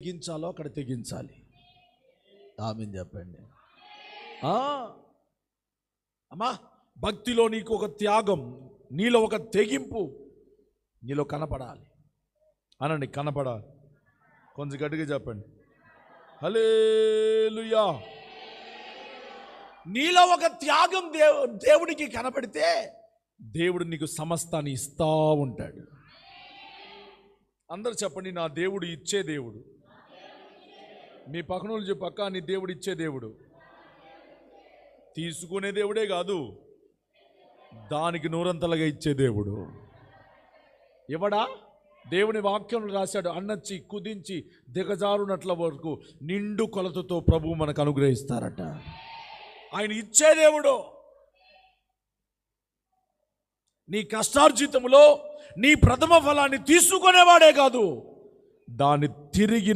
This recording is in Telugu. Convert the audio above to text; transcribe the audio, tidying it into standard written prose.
తెగించాలో అక్కడ తెగించాలి. ఆమేన్ చెప్పండి. అమ్మా, భక్తిలో నీకు ఒక త్యాగం, నీలో ఒక తెగింపు నీలో కనపడాలి. అనండి, కనపడాలి. కొంచెం గట్టిగా చెప్పండి, హల్లెలూయా. నీలో ఒక త్యాగం దేవుడికి కనపడితే దేవుడు నీకు సమస్తాన్ని ఇస్తా ఉంటాడు. అందరు చెప్పండి, నా దేవుడు ఇచ్చే దేవుడు. మీ పక్కనోళ్ళు చెప్పక్క, నీ దేవుడు ఇచ్చే దేవుడు. తీసుకునే దేవుడే కాదు, దానికి నూరంతలుగా ఇచ్చే దేవుడు. ఎవడా? దేవుని వాక్యంలో రాశాడు, అన్నచ్చి కుదించి దిగజారునట్ల వరకు నిండు కొలతతో ప్రభువు మనకు అనుగ్రహిస్తారట. ఆయన ఇచ్చే దేవుడు. నీ కష్టార్జితములో నీ ప్రథమ ఫలాన్ని తీసుకునేవాడే కాదు, దాన్ని తిరిగి